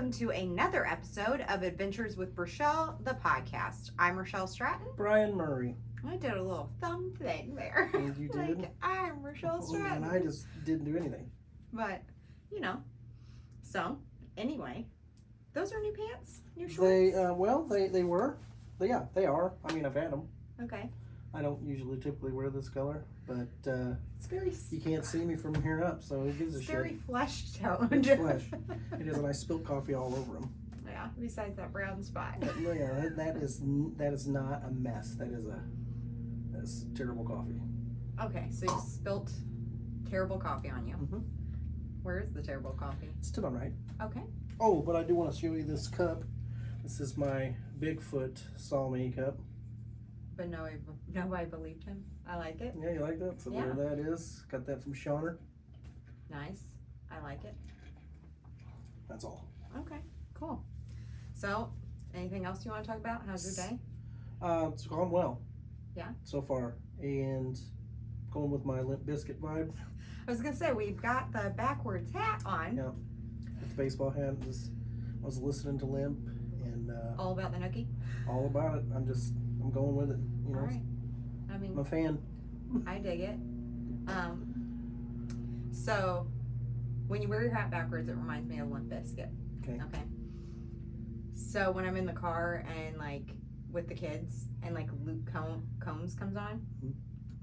welcome to another episode of Adventures with Richel, the podcast. I'm Richel Stratton. Brian Murray. I did a little thumb thing there. And you did? Like, I'm Richel Stratton. And I just didn't do anything. But, you know. So, anyway, those are new pants? New shorts? They were. Yeah, they are. I mean, I've had them. Okay. I don't usually typically wear this color, but it's very... you can't see me from here up, so it gives a shit. It's very flesh toned. It's flesh. It is, and I spilled coffee all over them. Yeah, besides that brown spot. Yeah, that is not a mess. That's terrible coffee. Okay, so you spilt terrible coffee on you. Mm-hmm. Where is the terrible coffee? It's to my right. Okay. Oh, but I do want to show you this cup. This is my Bigfoot saw me cup. But nobody believed him. I like it. Yeah, you like that? So yeah. There that is. Got that from Shawner. Nice. I like it. That's all. Okay, cool. So, anything else you want to talk about? How's your day? It's gone well. Yeah? So far. And going with my Limp Bizkit vibe. I was going to say, we've got the backwards hat on. Yeah. With the baseball hat. I was listening to Limp. And all about the nookie? All about it. I'm going with it. You know, all right. I mean, I'm a fan. I dig it. So, when you wear your hat backwards, it reminds me of Limp Bizkit. Okay. Okay. So, when I'm in the car and, like, with the kids and, like, Luke Combs comes on, mm-hmm.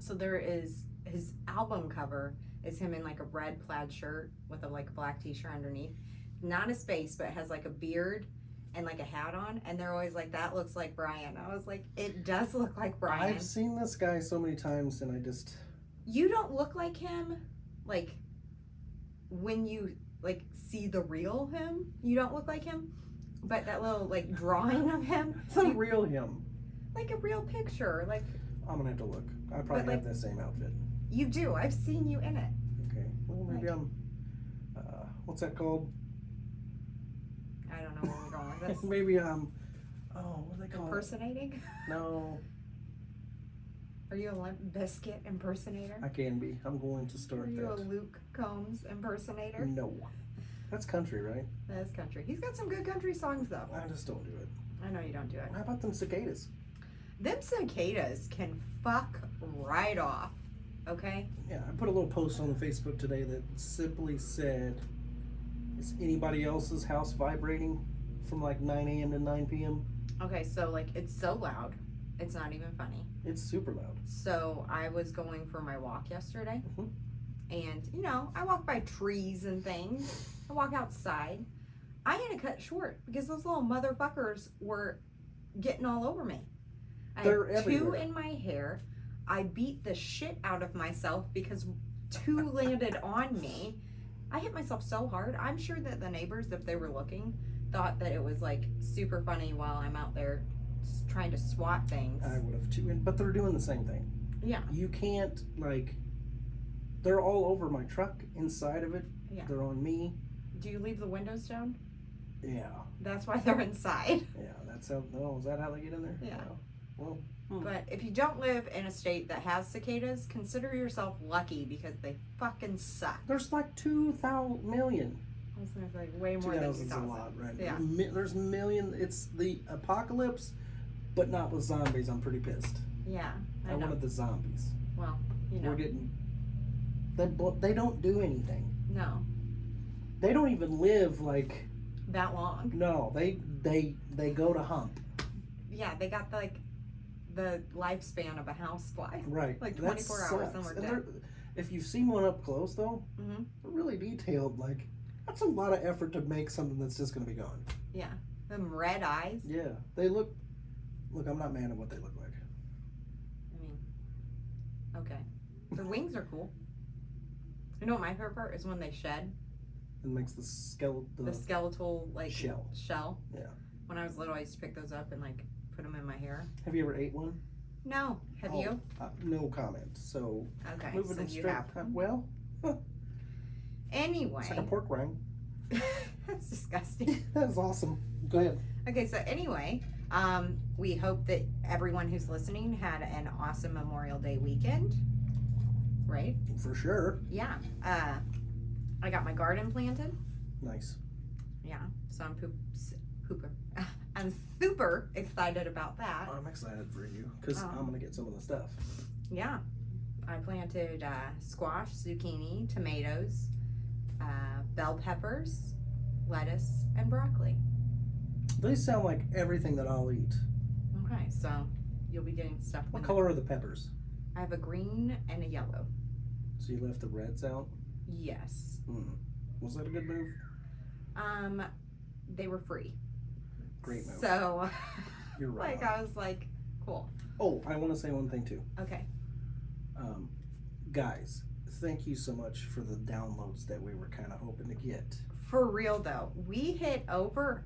So there is, his album cover is him in, like, a red plaid shirt with a, like, black t-shirt underneath. Not his face, but has, like, a beard and like a hat on, and they're always like, that looks like Brian. I was like, it does look like Brian. I've seen this guy so many times, and you don't look like him, like, when you, like, see the real him, you don't look like him, but that little, like, drawing of him. The real him. Like a real picture, like. I'm gonna have to look. I probably have that same outfit. You do, I've seen you in it. Okay, well, maybe like, what's that called? I don't know where we're going with this. Maybe what do they call impersonating? No. Are you a Limp Bizkit impersonator? I can be. I'm going to start that. Are you a Luke Combs impersonator? No. That's country, right? That is country. He's got some good country songs, though. I just don't do it. I know you don't do it. How about them cicadas? Them cicadas can fuck right off, okay? Yeah, I put a little post on Facebook today that simply said, is anybody else's house vibrating from like 9 a.m. to 9 p.m.? Okay, so like it's so loud, it's not even funny. It's super loud. So I was going for my walk yesterday, mm-hmm. and you know, I walk by trees and things. I walk outside. I had to cut short because those little motherfuckers were getting all over me. They're I had everywhere. 2 in my hair. I beat the shit out of myself because 2 landed on me. I hit myself so hard. I'm sure that the neighbors, if they were looking, thought that it was like super funny while I'm out there trying to swat things. I would have too, but they're doing the same thing. Yeah. You can't, like, they're all over my truck, inside of it. Yeah. They're on me. Do you leave the windows down? Yeah. That's why they're inside. Yeah, that's how, is that how they get in there? Yeah. Well. But if you don't live in a state that has cicadas, consider yourself lucky because they fucking suck. There's like 2,000 million. I was gonna say way more than 2,000. 2,000's a lot, right? Yeah. There's million. It's the apocalypse, but not with zombies. I'm pretty pissed. Yeah, I know. wanted the zombies. Well, you know. We're getting. They don't do anything. No. They don't even live like. That long. No, they go to hump. Yeah, they got like the lifespan of a housefly. Right. Like 24 hours and we're dead. If you've seen one up close though, mm-hmm. they're really detailed. Like, that's a lot of effort to make something that's just going to be gone. Yeah. Them red eyes. Yeah. They look, I'm not mad at what they look like. I mean, okay. Their wings are cool. You know what my favorite part is when they shed? It makes the skeletal like shell. Yeah. When I was little, I used to pick those up and like put them in my hair. Have you ever ate one? No. Have you? No comment. So okay. Moving so in you straight. have. Well. Anyway. It's like a pork rind. That's disgusting. That's awesome. Go ahead. Okay. So anyway, we hope that everyone who's listening had an awesome Memorial Day weekend. Right. For sure. Yeah. I got my garden planted. Nice. Yeah, so pooper. I'm super excited about that. I'm excited for you because I'm gonna get some of the stuff. Yeah, I planted squash, zucchini, tomatoes, bell peppers, lettuce, and broccoli. They sound like everything that I'll eat. Okay, so you'll be getting stuff. What color are the peppers? I have a green and a yellow. So you left the reds out? Yes. Was that a good move? They were free. Great move. So, You're right. I was like, cool. Oh, I want to say one thing too. Okay. Guys, thank you so much for the downloads that we were kind of hoping to get. For real though, we hit over.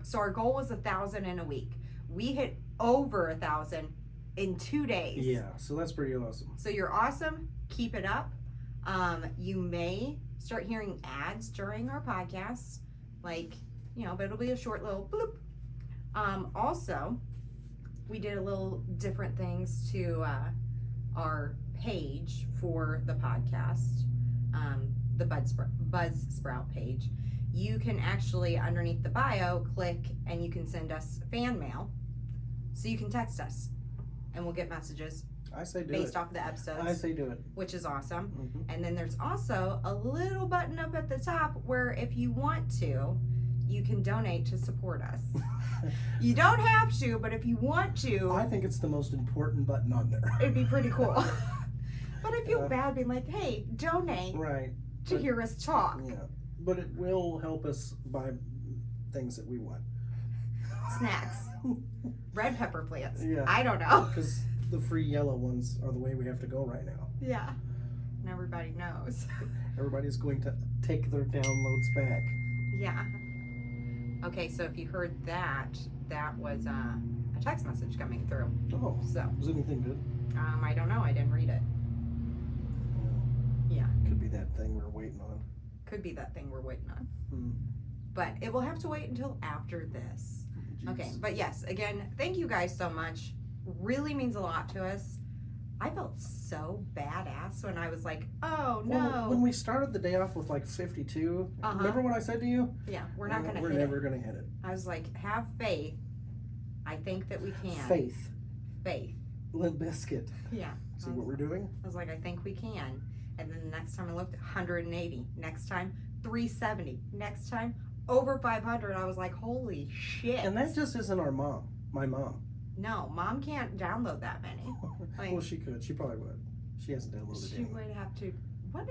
So our goal was 1,000 in a week. We hit over 1,000 in 2 days. Yeah, so that's pretty awesome. So you're awesome. Keep it up. You may start hearing ads during our podcasts, like, but it'll be a short little bloop. Also, we did a little different things to our page for the podcast, the Buzzsprout page. You can actually, underneath the bio, click and you can send us fan mail. So you can text us and we'll get messages I say do based it. off the episodes. I say do it. Which is awesome. Mm-hmm. And then there's also a little button up at the top where if you want to, you can donate to support us. You don't have to, but if you want to, I think it's the most important button on there. it'd be pretty cool. But I feel bad being like, hey, donate Right. to hear us talk. Yeah. But it will help us buy things that we want. Snacks. Red pepper plants. Yeah. I don't know. Because the free yellow ones are the way we have to go right now. Yeah. And everybody knows. Everybody's going to take their downloads back. Yeah. Okay, so if you heard that, that was a text message coming through. Oh. So. Was anything good? I don't know. I didn't read it. Yeah. Could be that thing we're waiting on. Could be that thing we're waiting on. But it will have to wait until after this. Jeez. Okay, but yes, again, thank you guys so much. Really means a lot to us. I felt so badass when I was like, oh no. Well, when we started the day off with like 52, remember what I said to you? Yeah, we're not going to hit We're never going to hit it. I was like, have faith. I think that we can. Faith. Limp Biscuit. Yeah. See what we're doing? I was like, I think we can. And then the next time I looked, 180. Next time, 370. Next time, over 500. I was like, holy shit. And that just isn't my mom. No, mom can't download that many. Like, Well, she could. She probably would. She hasn't downloaded she any. would have to. What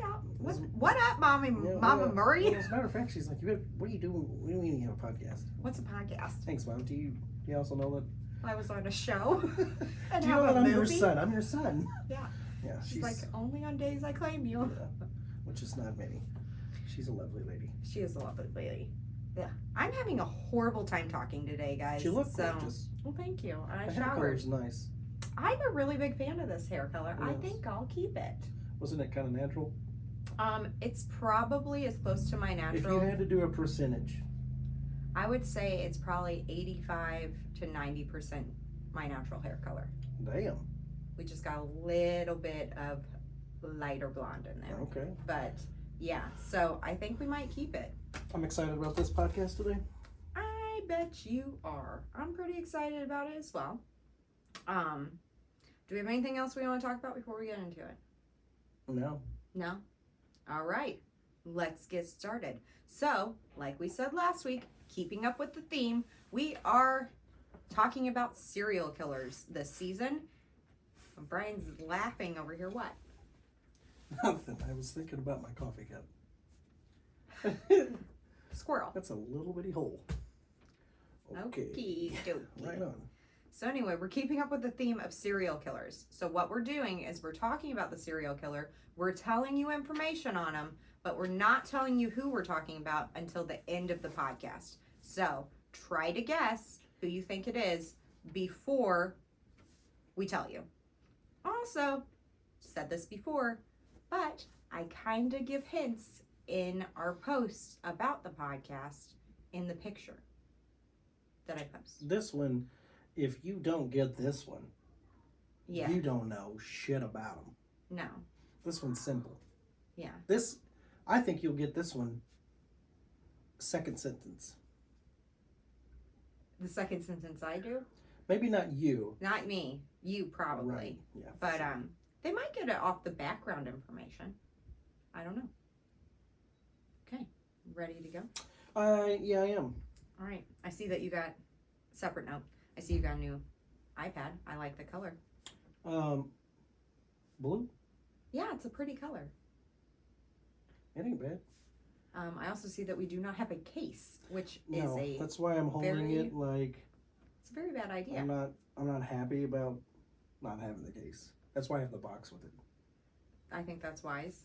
up, Mama Yeah, Mama Murray? Well, as a matter of fact, she's like, what are you doing? What do you mean you have a podcast? What's a podcast? Thanks, Mom. Do you also know that? I was on a show. And Do you have know that a I'm movie? your son? I'm your son. Yeah. Yeah. She's like, only on days I claim you. Yeah, which is not many. She's a lovely lady. She is a lovely lady. Yeah. I'm having a horrible time talking today, guys. She looks gorgeous. Well, thank you. I The hair showered. color's nice. I'm a really big fan of this hair color. I Yes. think I'll keep it. Wasn't it kind of natural? It's probably as close to my natural. If you had to do a percentage. I would say it's probably 85 to 90% my natural hair color. Damn. We just got a little bit of lighter blonde in there. Okay. But yeah, so I think we might keep it. I'm excited about this podcast today. I bet you are. I'm pretty excited about it as well. Do we have anything else we want to talk about before we get into it? No. No? All right. Let's get started. So, like we said last week, keeping up with the theme, we are talking about serial killers this season. Brian's laughing over here. What? Nothing. I was thinking about my coffee cup. Squirrel. That's a little bitty hole. Okay. Okey-dokey. Right on. So anyway, we're keeping up with the theme of serial killers. So what we're doing is we're talking about the serial killer. We're telling you information on them, but we're not telling you who we're talking about until the end of the podcast. So try to guess who you think it is before we tell you. Also, said this before, but I kind of give hints in our posts about the podcast in the picture that I post. This one, if you don't get this one, Yeah. you don't know shit about them. No. This one's simple. Yeah. I think you'll get this one second sentence. The second sentence I do? Maybe not you. Not me. You probably. Right. Yeah. But sure. they might get it off the background information. I don't know. Okay. Ready to go? Yeah, I am. All right. I see that you got separate note. I see you got a new iPad. I like the color. Blue? Yeah, it's a pretty color. It ain't bad. I also see that we do not have a case, which is No, a that's why I'm holding very- it like it's a very bad idea. I'm not happy about not having the case. That's why I have the box with it. I think that's wise.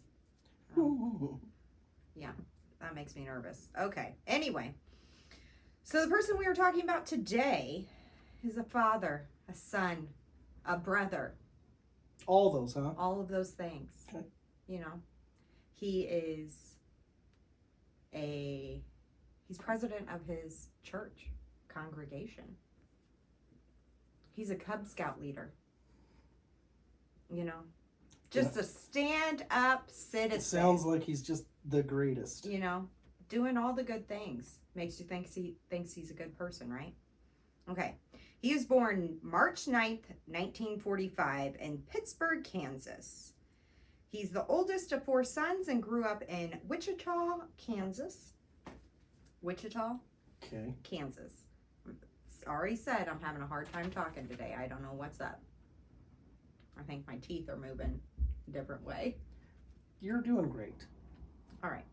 That makes me nervous. Okay. Anyway, so the person we were talking about today is a father, a son, a brother. All those, huh? All of those things. Okay. You know, he's president of his church congregation. He's a Cub Scout leader. You know, just a stand-up citizen. It sounds like he's just the greatest. You know, doing all the good things. Makes you think he thinks he's a good person, right? Okay. He was born March 9th, 1945 in Pittsburgh, Kansas. He's the oldest of 4 sons and grew up in Wichita, Kansas. Wichita, Okay. Kansas. It's already said I'm having a hard time talking today. I don't know what's up. I think my teeth are moving a different way. You're doing great. All right.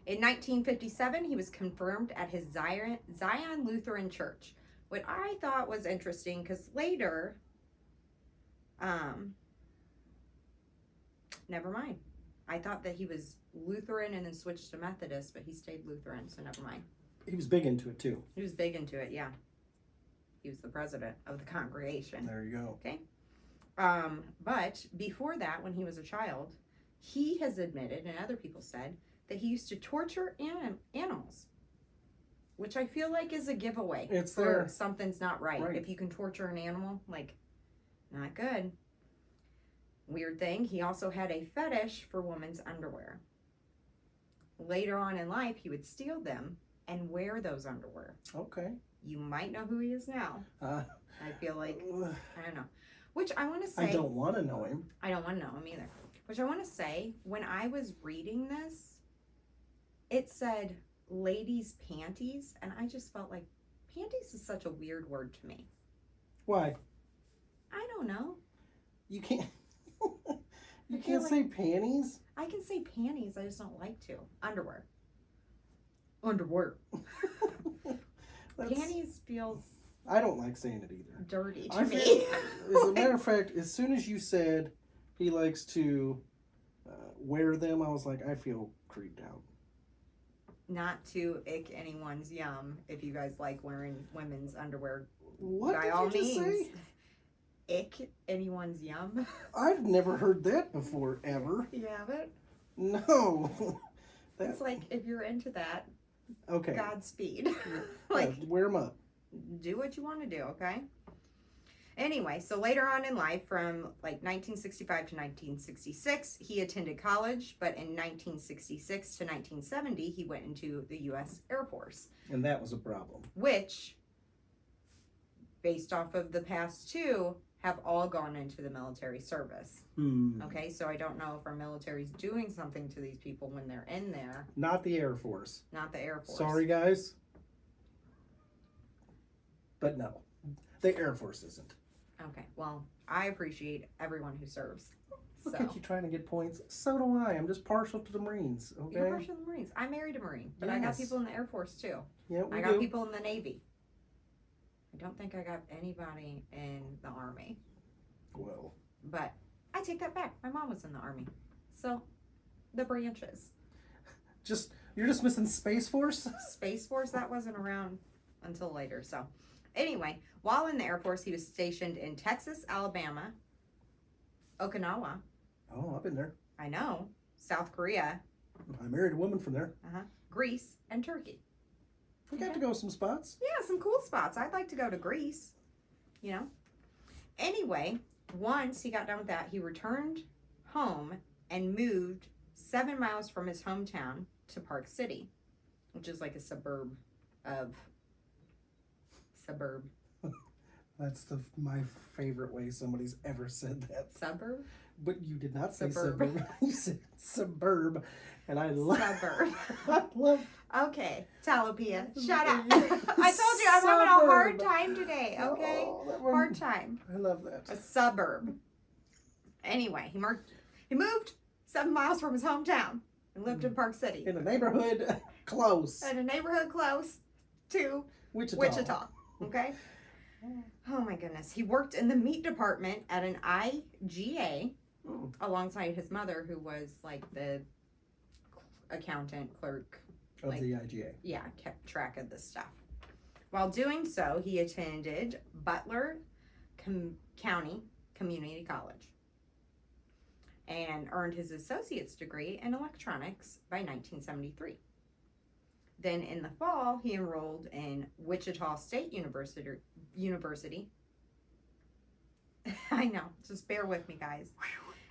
In 1957, he was confirmed at his Zion Lutheran Church. What I thought was interesting, because later, never mind. I thought that he was Lutheran and then switched to Methodist, but he stayed Lutheran, so never mind. He was big into it too. He was big into it, yeah. He was the president of the congregation. There you go. Okay. But before that, when he was a child, he has admitted, and other people said, that he used to torture animals, which I feel like is a giveaway. It's for there. Something's not right. Right. If you can torture an animal, like, not good. Weird thing, he also had a fetish for women's underwear. Later on in life, he would steal them and wear those underwear. Okay. You might know who he is now. I feel like, I don't know. Which I want to say. I don't want to know him. I don't want to know him either. Which I want to say, when I was reading this, it said ladies' panties, and I just felt like panties is such a weird word to me. Why? I don't know. You can't. You I feel can't like- say panties. I can say panties, I just don't like to. Underwear. Underwear. That's- Panties feels I don't like saying it either. dirty to I me. feel, as a matter of fact, as soon as you said he likes to wear them, I was like, I feel creeped out. Not to ick anyone's yum if you guys like wearing women's underwear. What By did all you just means. say? Ick anyone's yum. I've never heard that before, ever. You have it? No. It's like, if you're into that, Okay. Godspeed. Yeah, wear them up. Do what you want to do, okay? Anyway, so later on in life, from like 1965 to 1966, he attended college, but in 1966 to 1970, he went into the U.S. Air Force, And that was a problem. which, based off of the past two, have all gone into the military service. Okay, so I don't know if our military's doing something to these people when they're in there, Not the Air Force. not the Air Force. Sorry, guys. But no, the Air Force isn't. Okay, well, I appreciate everyone who serves. Look So. at you trying to get points. So do I. I'm just partial to the Marines, okay? You're partial to the Marines. I married a Marine, but I got Yes. people in the Air Force too. Yeah, we I got do. people in the Navy. I don't think I got anybody in the Army, Well, but I take that back. My mom was in the Army, so the branches. you're just missing Space Force? Space Force, that wasn't around until later. So, anyway, while in the Air Force, he was stationed in Texas, Alabama, Okinawa. Oh, I've been there. I know, South Korea, I married a woman from there. Greece, and Turkey. We got to go some spots. Yeah, some cool spots. I'd like to go to Greece, you know. Anyway, once he got done with that, he returned home and moved 7 miles from his hometown to Park City, which is like a suburb of suburb. That's my favorite way somebody's ever said that. Suburb? But you did not say Suburb. suburb. You said suburb. And I love Suburb. I love Okay, Talapia, shut up. I told you I'm having a hard time today, okay? Oh, that one- Hard time. I love that. A suburb. Anyway, he moved 7 miles from his hometown and lived in Park City. In a neighborhood close. In a neighborhood close to Wichita. Okay? Oh my goodness. He worked in the meat department at an IGA alongside his mother, who was like the accountant, clerk. Of like, the IGA. Yeah, kept track of this stuff. While doing so, he attended Butler County Community College and earned his associate's degree in electronics by 1973. Then in the fall, he enrolled in Wichita State University. I know, just bear with me, guys.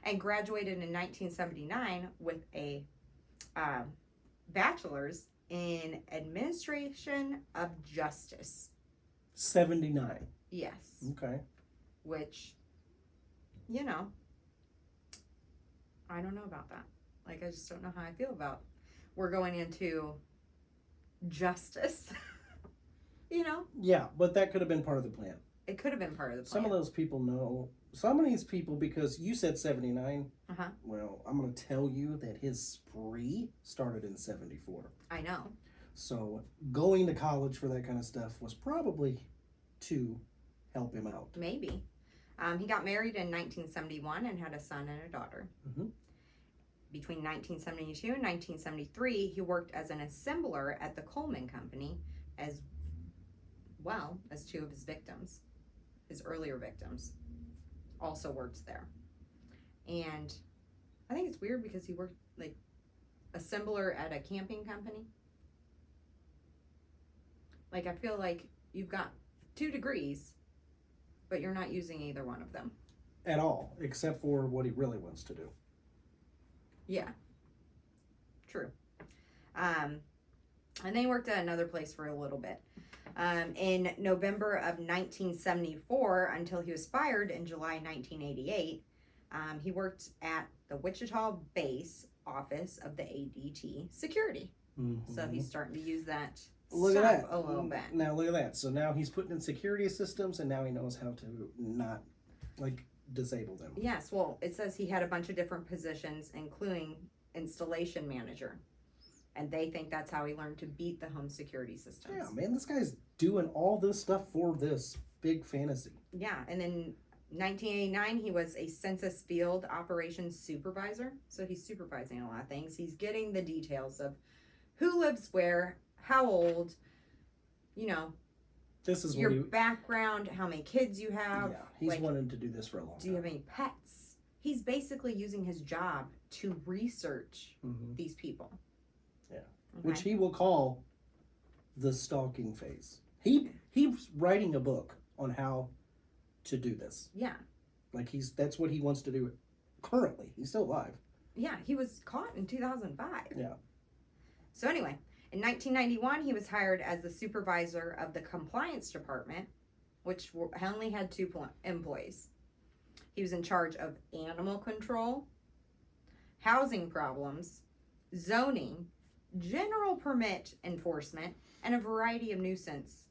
And graduated in 1979 with a bachelor's in administration of justice. 79. Yes. Okay. Which, you know, I don't know about that. Like, I just don't know how I feel about. We're going into justice. You know? Yeah, but that could have been part of the plan. It could have been part of the plan. Some of those people know. Some of these people, because you said 79. Uh-huh. Well, I'm going to tell you that his spree started in 74. I know. So going to college for that kind of stuff was probably to help him out. Maybe. He got married in 1971 and had a son and a daughter. Mm-hmm. Between 1972 and 1973, he worked as an assembler at the Coleman Company, as well as 2 of his victims, his earlier victims, also worked there. And I think it's weird because he worked like assembler at a camping company. Like, I feel like you've got 2 degrees, but you're not using either one of them. At all, except for what he really wants to do. Yeah. True. And then he worked at another place for a little bit. In November of 1974, until he was fired in July 1988, he worked at the Wichita base office of the ADT security. Mm-hmm. So he's starting to use that Look at stuff that. a little bit. Now look at that. So now he's putting in security systems, and now he knows how to not, like, disable them. Yes, well, it says he had a bunch of different positions, including installation manager. And they think that's how he learned to beat the home security systems. Yeah, man, this guy's doing all this stuff for this big fantasy. Yeah, and then 1989, he was a census field operations supervisor. So he's supervising a lot of things. He's getting the details of who lives where, how old, you know, This is your what he, background, how many kids you have. yeah, he's like, wanted to do this for a long time. do you have any pets? He's basically using his job to research these people. Yeah. Okay? Which he will call the stalking phase. He's writing a book on how to do this. Yeah. Like that's what he wants to do currently. He's still alive. Yeah, he was caught in 2005. Yeah. So anyway, in 1991, he was hired as the supervisor of the compliance department, which only had 2 employees. He was in charge of animal control, housing problems, zoning, general permit enforcement, and a variety of nuisance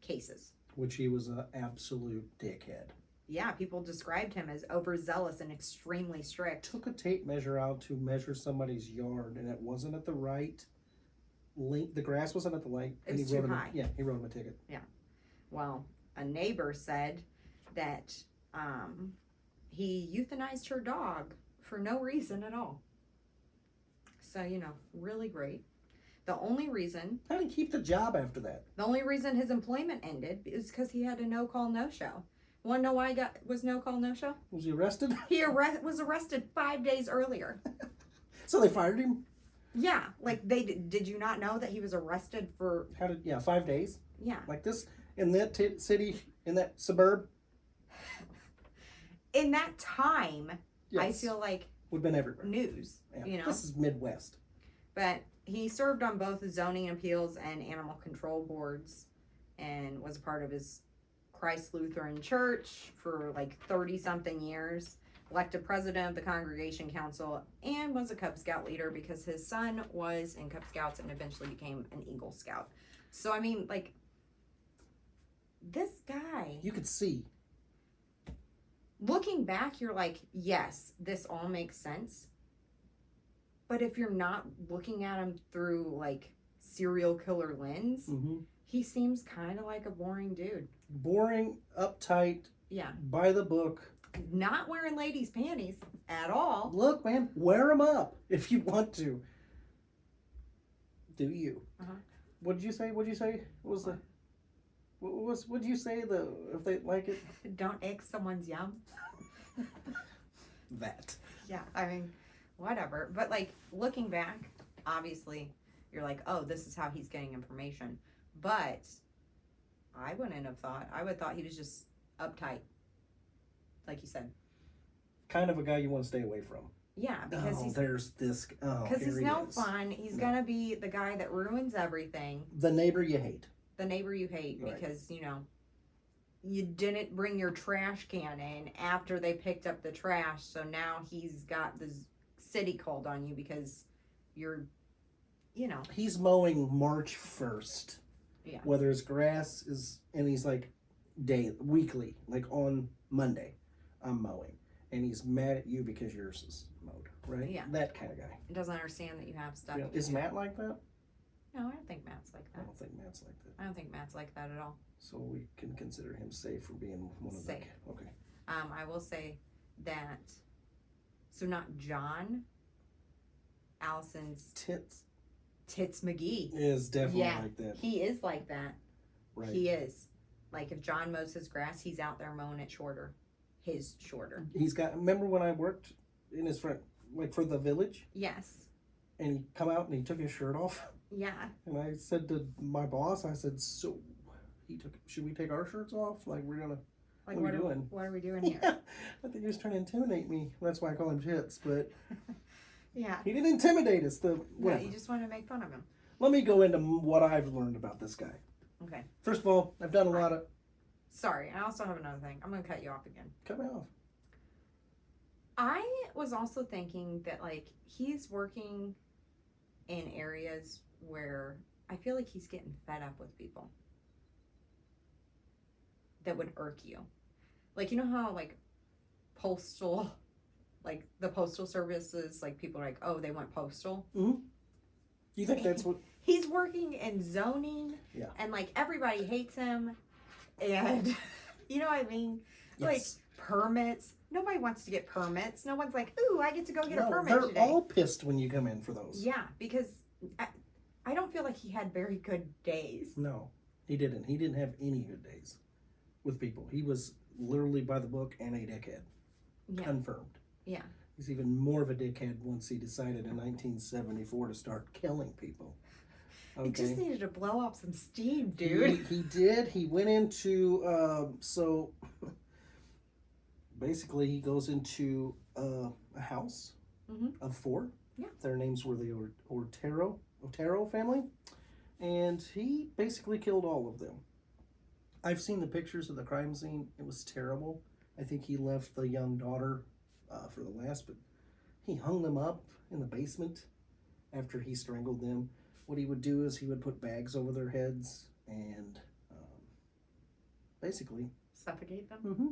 cases. Which he was an absolute dickhead. Yeah, people described him as overzealous and extremely strict. Took a tape measure out to measure somebody's yard, and it wasn't at the right length. The grass wasn't at the right. It was he wrote too him high. He wrote him a ticket. Yeah. Well, a neighbor said that he euthanized her dog for no reason at all. So, you know, really great. The only reason How did he keep the job after that? his employment ended is because he had a no-call, no-show. Want to know why he was no-call, no-show? Was he arrested? He was arrested 5 days earlier. So they fired him? Yeah, like did you not know that he was arrested for? 5 days? Yeah. Like this, in that city, in that suburb? In that time, Yes. I feel like Would have been everywhere. news, Yeah. you know? This is Midwest. But he served on both the zoning appeals and animal control boards, and was a part of his Christ Lutheran Church for like 30 something years. Elected president of the Congregation Council, and was a Cub Scout leader because his son was in Cub Scouts and eventually became an Eagle Scout. So, I mean, like, this guy, You could see. looking back, you're like, yes, this all makes sense. But if you're not looking at him through, like, serial killer lens, Mm-hmm. he seems kind of like a boring dude. Boring, uptight, Yeah. by the book. Not wearing ladies' panties at all. Look, man, wear them up if you want to. Do you? Uh-huh. What did you say? What did you say? What was the? What did you say? The if they like it. Don't egg someone's yum. That. Yeah, I mean, whatever. But like looking back, obviously, you're like, oh, this is how he's getting information. But I wouldn't have thought. I would have thought he was just uptight, like you said. Kind of a guy you want to stay away from. Yeah, because he's there's this. Oh, because he's here he no is. fun. He's No. gonna be the guy that ruins everything. The neighbor you hate. The neighbor you hate Right. because you didn't bring your trash can in after they picked up the trash, so now he's got this city called on you because you're, He's mowing March 1st. Yeah. Whether his grass is, and he's like weekly, like on Monday, I'm mowing. And he's mad at you because yours is mowed, right? Yeah. That kind of guy. doesn't understand that you have stuff. Yeah. Is Matt like that? No, I don't think Matt's like I that. don't think Matt's like that. I don't think Matt's like that at all. So we can consider him safe for being one of the. Safe. Okay. I will say that. So not John. Allison's Tits McGee. Is definitely Yeah, like that. He is like that. Right. He is. Like if John mows his grass, he's out there mowing it shorter. His shorter. He's got. Remember when I worked in his front, like for the village, Yes. and he come out and he took his shirt off, Yeah. and I said to my boss, I said, "So, should we take our shirts off? Like we're gonna." Like What are we doing? What are we doing here? Yeah, I think he was trying to intimidate me. That's why I call him Tits, but Yeah. he didn't intimidate us. No, Whatever. you just want to make fun of him. Let me go into what I've learned about this guy. Okay. First of all, I've done a lot of. Sorry, I also have another thing. I'm gonna cut you off again. Cut me off. I was also thinking that like he's working in areas where I feel like he's getting fed up with people that would irk you. Like how like postal, like the postal services, like people are like, oh, they went postal. Do you think that's what? He's working in zoning, Yeah. and like everybody hates him, and you know what I mean? Yes. Like permits. Nobody wants to get permits. No one's like, ooh, I get to go get a No, permit they're today. all pissed when you come in for those. Yeah, because I don't feel like he had very good days. No, he didn't. He didn't have any good days with people. He was literally by the book and a dickhead. Yeah. Confirmed. Yeah. He's even more of a dickhead once he decided in 1974 to start killing people. He just Okay. needed to blow off some steam, dude. He did. He went into so basically he goes into a house Mhm. of 4. Yeah. Their names were the Otero family, and he basically killed all of them. I've seen the pictures of the crime scene. It was terrible. I think he left the young daughter for the last, but he hung them up in the basement after he strangled them. What he would do is he would put bags over their heads and basically. Suffocate them? Mm-hmm.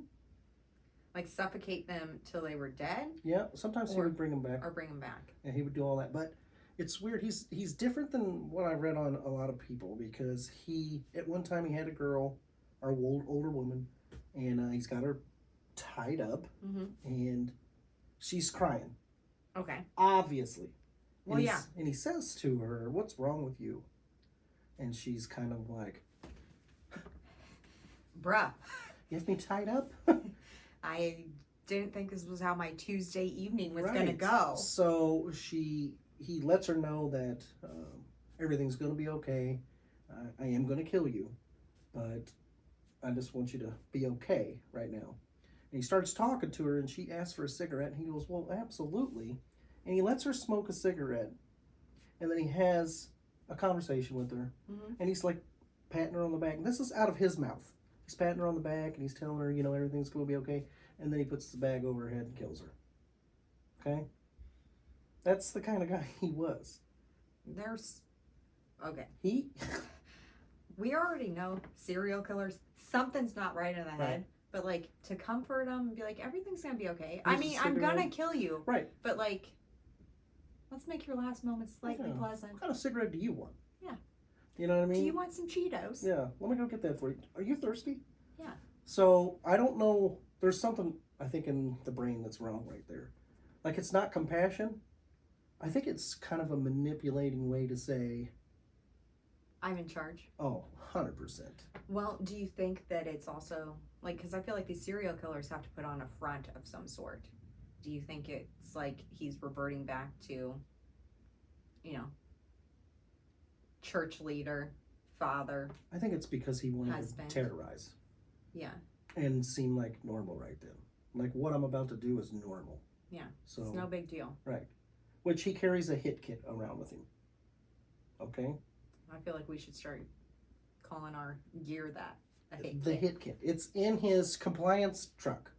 Like suffocate them till they were dead? Yeah, sometimes he Or- would bring them back. Or bring them back? And he would do all that, but it's weird. He's different than what I read on a lot of people because he at one time he had a girl, or older woman, and he's got her tied up, Mm-hmm. and she's crying, Okay. obviously. Well, and yeah. And he says to her, "What's wrong with you?" And she's kind of like, Bruh. "You have me tied up." I didn't think this was how my Tuesday evening was Right. gonna go. So he lets her know that everything's going to be okay. I am going to kill you, but I just want you to be okay right now. And he starts talking to her, and she asks for a cigarette, and he goes, "Well, absolutely." And he lets her smoke a cigarette, And then he has a conversation with her. Mm-hmm. And he's like patting her on the back. And this is out of his mouth. He's patting her on the back and he's telling her, everything's going to be okay. And then he puts the bag over her head and kills her. Okay? That's the kind of guy he was. Okay. We already know serial killers, something's not right in the head. But, like, to comfort them and be like, everything's going to be okay. I mean, I'm going to kill you. Right. But, like, let's make your last moments slightly pleasant. What kind of cigarette do you want? Yeah. You know what I mean? Do you want some Cheetos? Yeah. Let me go get that for you. Are you thirsty? Yeah. So, I don't know. There's something, I think, in the brain that's wrong right there. Like, it's not compassion. I think it's kind of a manipulating way to say, I'm in charge. Oh, 100%. Well, do you think that it's also, like, because I feel like these serial killers have to put on a front of some sort. Do you think it's like he's reverting back to, church leader, father? I think it's because he wanted husband. to terrorize. Yeah. And seem like normal right then. Like, what I'm about to do is normal. Yeah. So, it's no big deal. Right. Which he carries a hit kit around with him. Okay? I feel like we should start calling our gear that. The hit kit. It's in his compliance truck.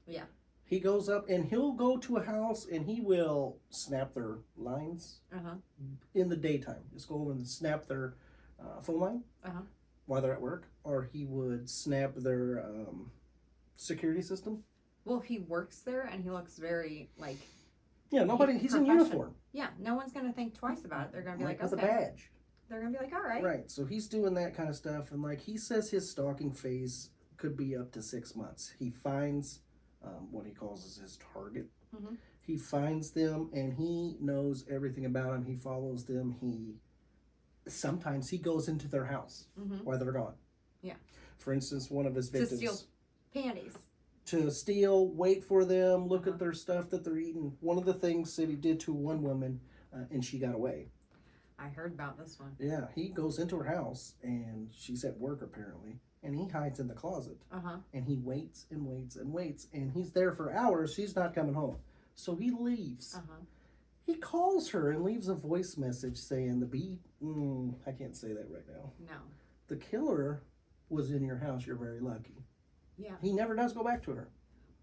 Yeah. He goes up and he'll go to a house and he will snap their lines in the daytime. Just go over and snap their phone line while they're at work. Or he would snap their security system. Well, if he works there and he looks very, like... Yeah, he's in uniform. Yeah, no one's going to think twice about it. They're going to be like, with okay. a badge. They're going to be like, all right. Right, so he's doing that kind of stuff. And, like, he says his stalking phase could be up to 6 months. He finds what he calls his target. Mm-hmm. He finds them, and he knows everything about them. He follows them. Sometimes he goes into their house while they're gone. Yeah. For instance, one of his victims... To steal panties. To steal, wait for them, look at their stuff that they're eating. One of the things that he did to one woman, and she got away. I heard about this one. Yeah, he goes into her house, and she's at work apparently, and he hides in the closet. And he waits and waits and waits, and he's there for hours. She's not coming home. So he leaves. He calls her and leaves a voice message saying, I can't say that right now. No. The killer was in your house. You're very lucky. Yeah. He never does go back to her.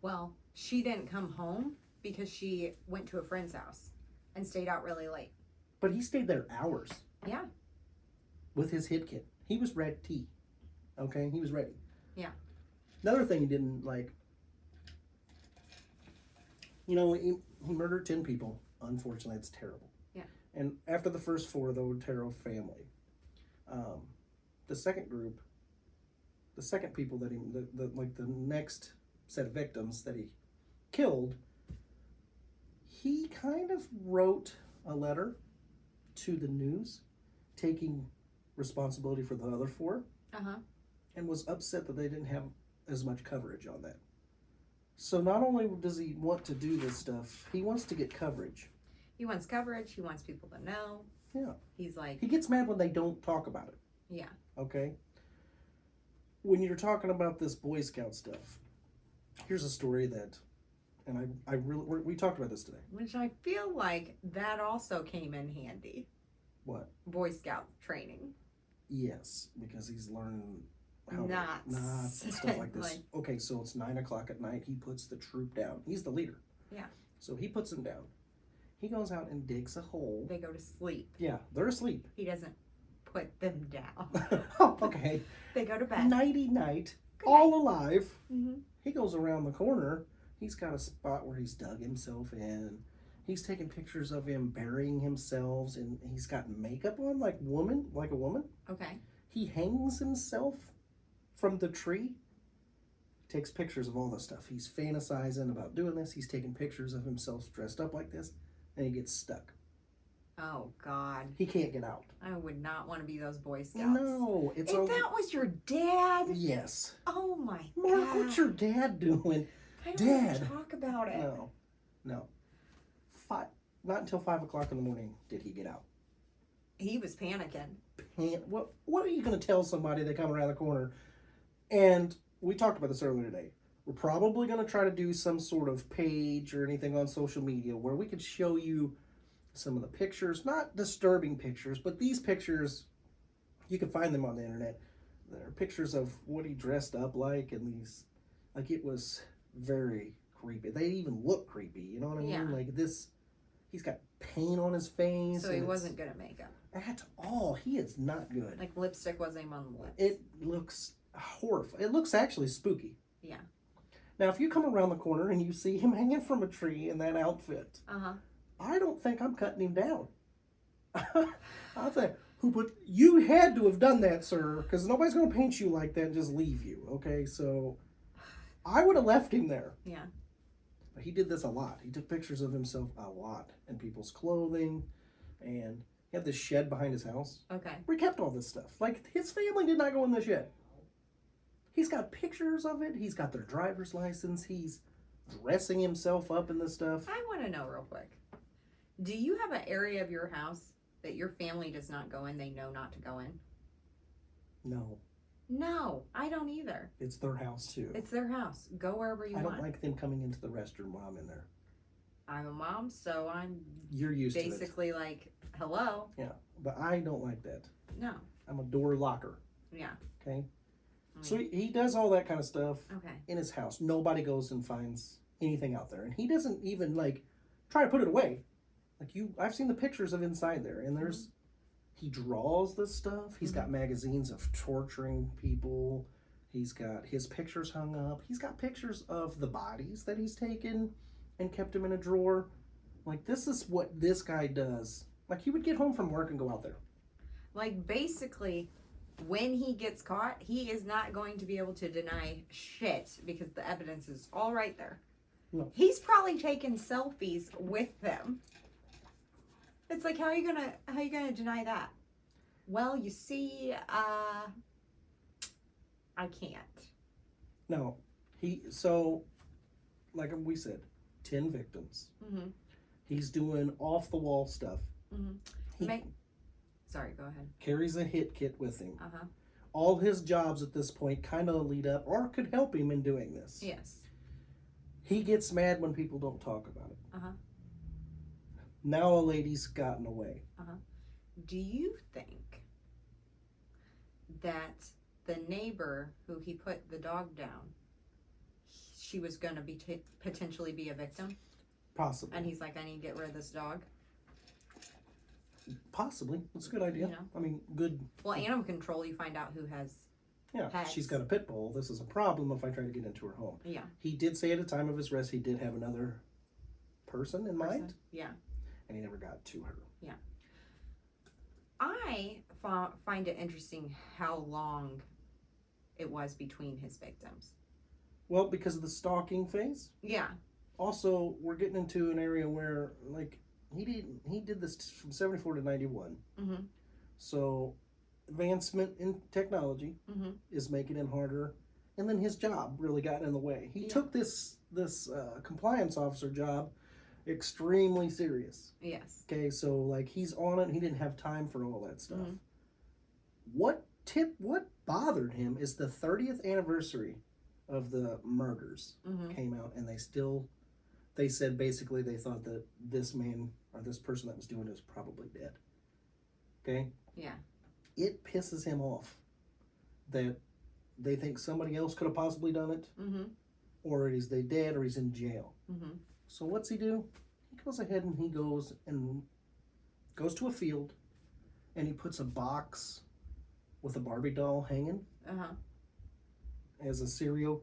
Well, she didn't come home because she went to a friend's house and stayed out really late. But he stayed there hours. Yeah. With his hit kit. He was ready. Okay? He was ready. Yeah. Another thing he didn't like, he murdered 10 people. Unfortunately, it's terrible. Yeah. And after the first 4, the Otero family, the second group, the second people that the next set of victims that he killed, he kind of wrote a letter to the news taking responsibility for the other 4 and was upset that they didn't have as much coverage on that. So not only does he want to do this stuff, he wants to get coverage. He wants coverage. He wants people to know. Yeah. He's like... He gets mad when they don't talk about it. Yeah. Okay? When you're talking about this Boy Scout stuff, here's a story that, and we talked about this today. Which I feel like that also came in handy. What? Boy Scout training. Yes, because he's learning how knots and stuff like this. Okay, so it's 9:00 at night. He puts the troop down. He's the leader. Yeah. So he puts them down. He goes out and digs a hole. They go to sleep. Yeah, they're asleep. He doesn't put them down. Oh, okay. They go to bed. Nighty night, all alive. Mm-hmm. He goes around the corner. He's got a spot where he's dug himself in. He's taking pictures of him burying himself, and he's got makeup on like a woman. Okay. He hangs himself from the tree. Takes pictures of all this stuff. He's fantasizing about doing this. He's taking pictures of himself dressed up like this, and he gets stuck. Oh, God. He can't get out. I would not want to be those Boy Scouts. No. If that was your dad? Yes. Oh, my Mark, God. what's your dad doing? I don't want to talk about it. No. Not until 5 o'clock in the morning did he get out. He was panicking. What are you going to tell somebody they come around the corner? And we talked about this earlier today. We're probably going to try to do some sort of page or anything on social media where we could show you some of the pictures, not disturbing pictures, but these pictures, you can find them on the internet. There are pictures of what he dressed up like, and these, like, it was very creepy. They even look creepy, you know what I mean? Yeah. Like this, he's got paint on his face. So he wasn't good at makeup. At all. He is not good. Like lipstick wasn't even on the lips. It looks horrifying. It looks actually spooky. Yeah. Now, if you come around the corner and you see him hanging from a tree in that outfit, I don't think I'm cutting him down. I think, you had to have done that, sir, because nobody's going to paint you like that and just leave you, okay? So, I would have left him there. Yeah. But he did this a lot. He took pictures of himself a lot in people's clothing, and he had this shed behind his house. Okay. Where he kept all this stuff. Like, his family did not go in the shed. He's got pictures of it. He's got their driver's license. He's dressing himself up in this stuff. I want to know real quick. Do you have an area of your house that your family does not go in, they know not to go in? No. No, I don't either. It's their house, too. It's their house. Go wherever you want. I don't like them coming into the restroom while I'm in there. I'm a mom, so I'm You're used to it. basically like, hello. Yeah, but I don't like that. No. I'm a door locker. Yeah. Okay? So he does all that kind of stuff Okay. in his house. Nobody goes and finds anything out there. And he doesn't even, like, try to put it away. Like, I've seen the pictures of inside there. And there's, he draws this stuff. He's got magazines of torturing people. He's got his pictures hung up. He's got pictures of the bodies that he's taken and kept them in a drawer. Like, this is what this guy does. Like, he would get home from work and go out there. Like, basically, when he gets caught, he is not going to be able to deny shit because the evidence is all right there. No. He's probably taken selfies with them. It's like, how are you gonna deny that? Well, you see, I can't. No, like we said, 10 victims. Mm-hmm. He's doing off the wall stuff. Mm-hmm. Sorry, go ahead. Carries a hit kit with him. Uh-huh. All his jobs at this point kind of lead up or could help him in doing this. Yes. He gets mad when people don't talk about it. Uh-huh. Now a lady's gotten away. Uh-huh. Do you think that the neighbor who he put the dog down, she was going to be potentially be a victim? Possibly. And he's like, I need to get rid of this dog? Possibly. It's a good idea. You know? I mean, good. Well, animal control, you find out who has pets. She's got a pit bull. This is a problem if I try to get into her home. Yeah. He did say at the time of his arrest he did have another person in mind. Yeah. And he never got to her. Yeah. I find it interesting how long it was between his victims. Well, because of the stalking phase. Yeah. Also, we're getting into an area where, like, he did this from 74 to 91. Mm-hmm. So, advancement in technology is making it harder. And then his job really got in the way. He took this compliance officer job extremely serious. Yes. Okay, so, like, he's on it and he didn't have time for all that stuff. What bothered him is the 30th anniversary of the murders came out, and they said basically they thought that this man or this person that was doing it was probably dead. Okay? Yeah. It pisses him off that they think somebody else could have possibly done it, or is they dead, or he's in jail. So what's he do? He goes ahead and he goes to a field, and he puts a box with a Barbie doll hanging. He's a serial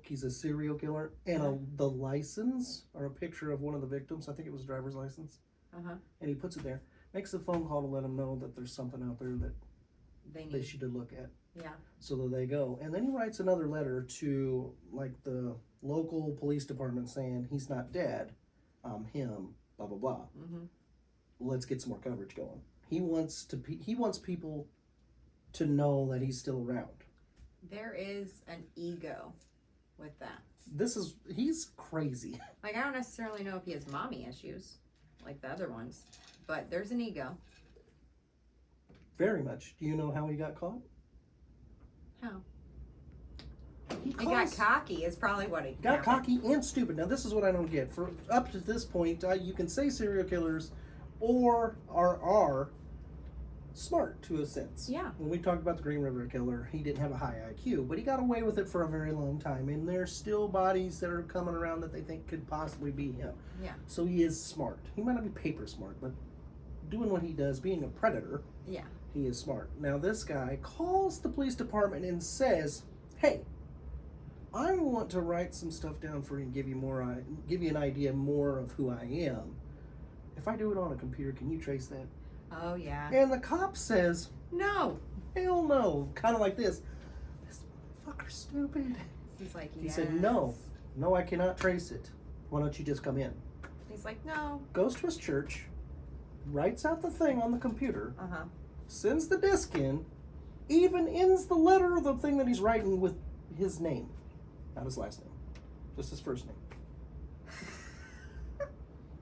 killer, and the license or a picture of one of the victims. I think it was a driver's license. And he puts it there. Makes a phone call to let them know that there's something out there that they should look at. Yeah. So that they go, and then he writes another letter to like the local police department saying he's not dead. Him. Blah blah blah. Let's get some more coverage going. He wants people to know that he's still around. There is an ego with that. He's crazy. Like, I don't necessarily know if he has mommy issues like the other ones, but there's an ego. Very much. Do you know how he got caught? How? He got cocky is probably what he got cocky and stupid. Now, this is what I don't get. For up to this point, you can say serial killers or are smart to a sense. Yeah. When we talked about the Green River Killer, he didn't have a high IQ, but he got away with it for a very long time. And there's still bodies that are coming around that they think could possibly be him. Yeah. So he is smart. He might not be paper smart, but doing what he does, being a predator, Yeah. he is smart. Now this guy calls the police department and says, "Hey, I want to write some stuff down for you and give you an idea more of who I am. If I do it on a computer, can you trace that?" Oh, yeah. And the cop says, No. "Hell no." Kind of like this. "This motherfucker's stupid." He's like, He yes. said, "No, I cannot trace it. Why don't you just come in?" He's like, no. Goes to his church, writes out the thing on the computer, Uh-huh. sends the disc in, even ends the letter of the thing that he's writing with his name. Not his last name, just his first name.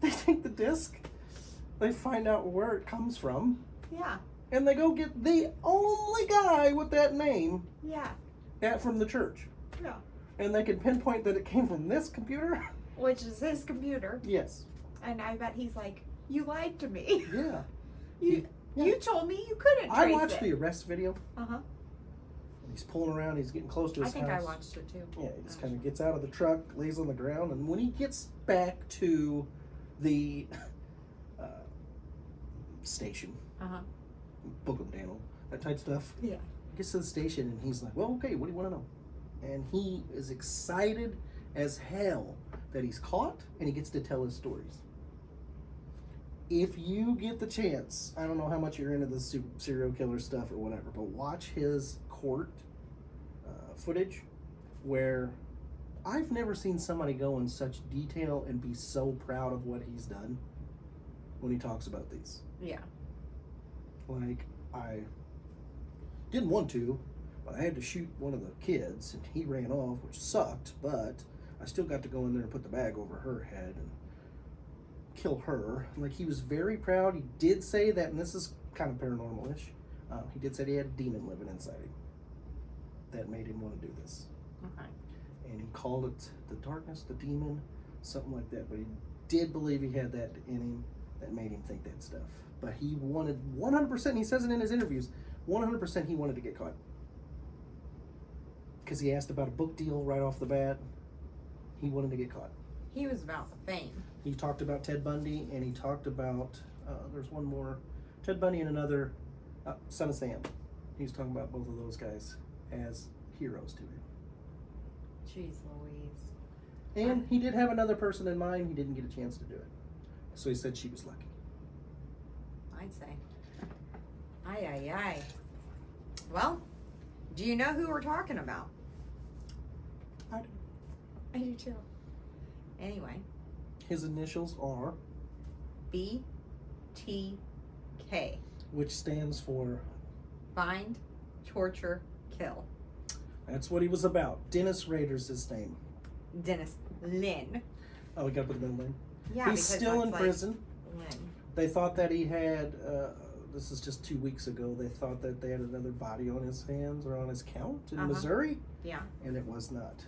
They take the disc, they find out where it comes from, Yeah. and they go get the only guy with that name Yeah. from the church. Yeah. And they can pinpoint that it came from this computer. Which is his computer. Yes. And I bet he's like, you lied to me. Yeah. You Yeah. you told me you couldn't trace I watched it. the arrest video. Uh-huh. He's pulling around. He's getting close to I his think house. I watched it too. Yeah, he just kind of gets out of the truck, lays on the ground, and when he gets back to the station, Uh-huh. book him, Daniel, that type stuff. Yeah. He gets to the station and he's like, "Well, okay, what do you want to know?" And he is excited as hell that he's caught and he gets to tell his stories. If you get the chance, I don't know how much you're into the serial killer stuff or whatever, but watch his court footage where I've never seen somebody go in such detail and be so proud of what he's done when he talks about these. Yeah. Like, I didn't want to, but I had to shoot one of the kids and he ran off, which sucked, but I still got to go in there and put the bag over her head and kill her. Like, he was very proud. He did say that, and this is kind of paranormal-ish, he did say he had a demon living inside him that made him want to do this. Okay. And he called it the darkness, the demon, something like that. But he did believe he had that in him that made him think that stuff. But he wanted 100%, he says it in his interviews, 100% he wanted to get caught. Because he asked about a book deal right off the bat. He wanted to get caught. He was about the fame. He talked about Ted Bundy, and he talked about, there's one more, Ted Bundy and another, Son of Sam. He was talking about both of those guys as heroes to him. Jeez Louise. And he did have another person in mind. He didn't get a chance to do it. So he said she was lucky. I'd say. Aye, aye, aye. Well, do you know who we're talking about? I do. I do too. Anyway, His initials are, BTK. which stands for, Find, torture, kill. that's what he was about. Dennis Rader's his name. Dennis Lynn. Oh, we got to put the middle name. Yeah, He's still in that's like prison. Lynn. They thought that he had, this is just 2 weeks ago, they thought that they had another body on his hands or on his count in Missouri, Yeah, and it was not.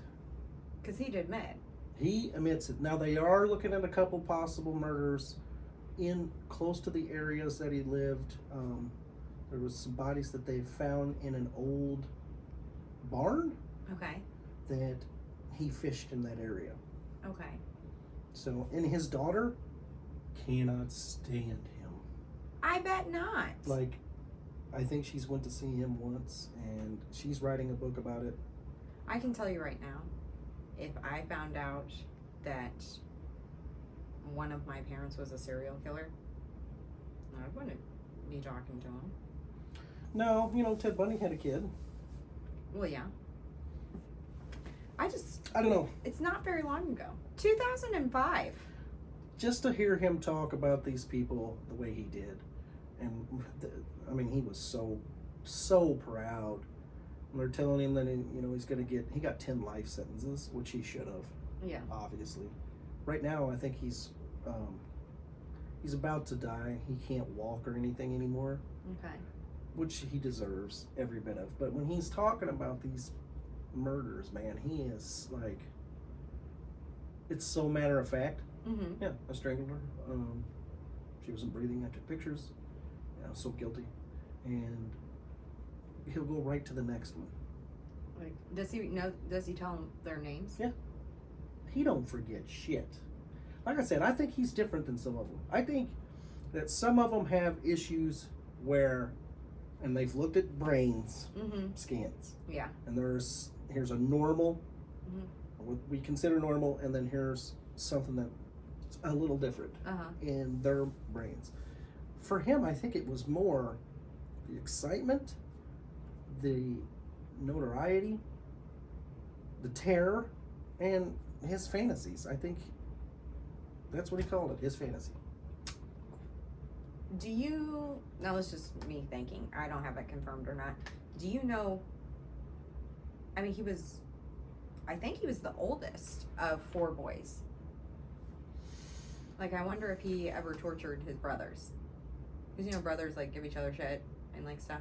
because he'd admit. He admits it. Now, they are looking at a couple possible murders in close to the areas that he lived. There was some bodies that they found in an old barn Okay. that he fished in that area. Okay. So, and his daughter cannot stand him. I bet not. Like, I think she's went to see him once, and she's writing a book about it. I can tell you right now, if I found out that one of my parents was a serial killer, I wouldn't be talking to him. No, Ted Bundy had a kid. Well, yeah. I don't know. It's not very long ago. 2005. Just to hear him talk about these people the way he did, and he was so proud. And they're telling him that he got 10 life sentences, which he should have. Yeah. Obviously, right now I think he's about to die. He can't walk or anything anymore, Okay. which he deserves every bit of. But when he's talking about these murders, man, he is like, it's so matter of fact. Mm-hmm. Yeah, I strangled her. She wasn't breathing. I took pictures. I was so guilty. And he'll go right to the next one. Like, does he tell them their names? Yeah. He don't forget shit. Like I said, I think he's different than some of them. I think that some of them have issues where, and they've looked at brains scans. Yeah. And here's a normal, what we consider normal, and then here's something that's a little different in their brains. For him, I think it was more the excitement, the notoriety, the terror, and his fantasies. I think that's what he called it, his fantasy. Now it's just me thinking, I don't have it confirmed or not. Do you know, I mean, I think he was the oldest of 4 boys. Like, I wonder if he ever tortured his brothers. Because, brothers, like, give each other shit and, like, stuff.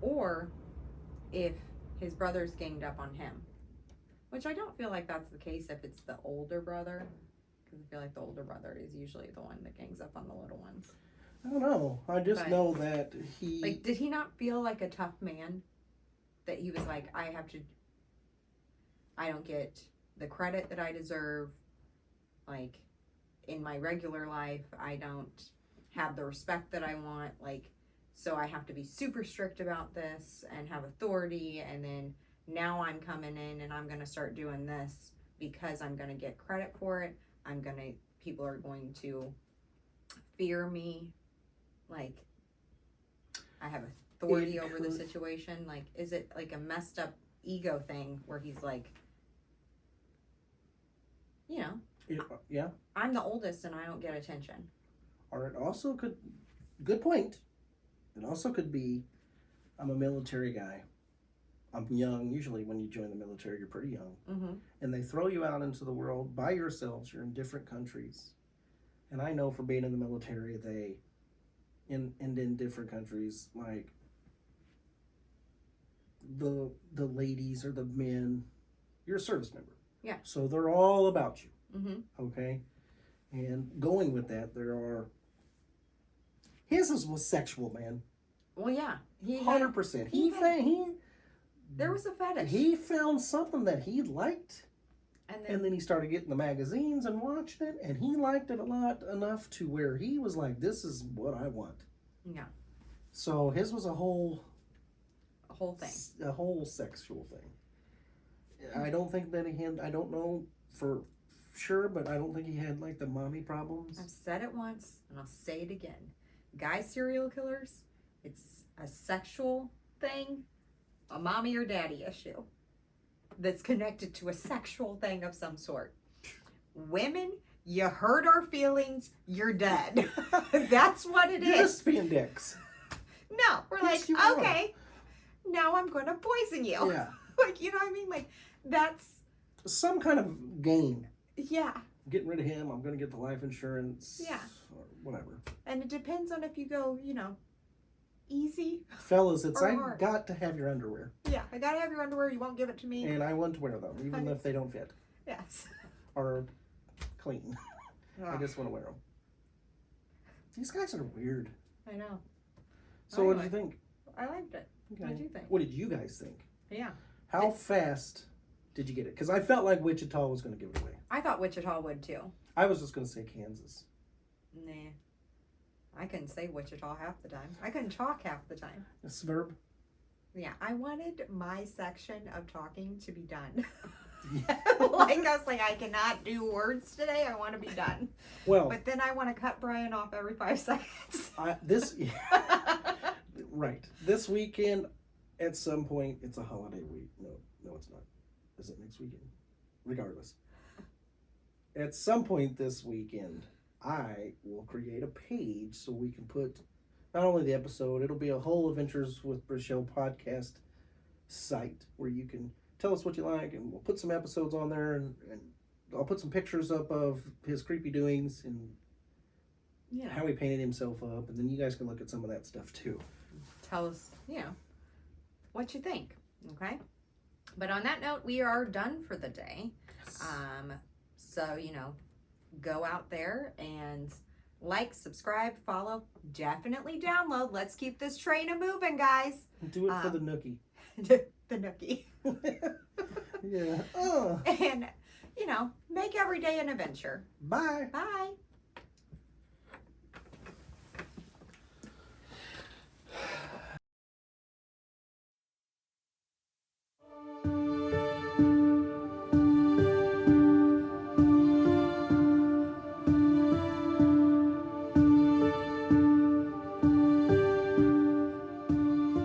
Or if his brothers ganged up on him. Which I don't feel like that's the case if it's the older brother. Because I feel like the older brother is usually the one that gangs up on the little ones. I don't know. I just know that he... Like, did he not feel like a tough man? That he was like, I don't get the credit that I deserve. Like, in my regular life, I don't have the respect that I want. Like, so I have to be super strict about this and have authority. And then now I'm coming in and I'm going to start doing this because I'm going to get credit for it. People are going to fear me. Like, I have authority over the situation. Like, is it like a messed up ego thing where he's like, yeah, I'm the oldest and I don't get attention. Or it also could, good point. It also could be, I'm a military guy. I'm young. Usually when you join the military, you're pretty young. And they throw you out into the world by yourselves. You're in different countries. And I know from being in the military, in different countries, like the ladies or the men, you're a service member. Yeah. So they're all about you. Okay? And going with that, his was sexual, man. Well, yeah. 100%. There was a fetish. He found something that he liked. And then he started getting the magazines and watching it, and he liked it a lot enough to where he was like, this is what I want. Yeah. So his was a whole thing. A whole sexual thing. I don't think that I don't know for sure, but I don't think he had like the mommy problems. I've said it once and I'll say it again. Guy serial killers, it's a sexual thing, a mommy or daddy issue that's connected to a sexual thing of some sort. Women, you hurt our feelings, you're dead. That's what it is. You're just being dicks. No, we're Yes, like, okay, now I'm going to poison you. Yeah. Like, you know what I mean? Like, that's... Some kind of gain. Yeah. Getting rid of him, I'm going to get the life insurance. Yeah. Or whatever. And it depends on if you go, easy. Fellas, I hard. got to have your underwear. Yeah, I got to have your underwear. You won't give it to me. And I want to wear them, even if they don't fit. Yes. Or clean. Oh. I just want to wear them. These guys are weird. I know. So what did you think? I liked it. Okay. What did you think? What did you guys think? Yeah. How fast did you get it? Because I felt like Wichita was going to give it away. I thought Wichita would too. I was just going to say Kansas. Nah. I couldn't say Wichita half the time. I couldn't talk half the time. A suburb? Yeah, I wanted my section of talking to be done. Yeah. Like, I was like, I cannot do words today. I want to be done. Well, But then I want to cut Brian off every 5 seconds. Right. This weekend, at some point, it's a holiday week. No, it's not. Is it next weekend? Regardless. At some point this weekend, I will create a page so we can put not only the episode, it'll be a whole Adventures with Richel podcast site where you can tell us what you like, and we'll put some episodes on there, and I'll put some pictures up of his creepy doings and how he painted himself up, and then you guys can look at some of that stuff too. Tell us, what you think, okay? But on that note, we are done for the day. Yes. So, go out there and Like, subscribe, follow, definitely download. Let's keep this train a moving, guys. Do it for the nookie. The nookie. Yeah. And, make every day an adventure. Bye. Bye.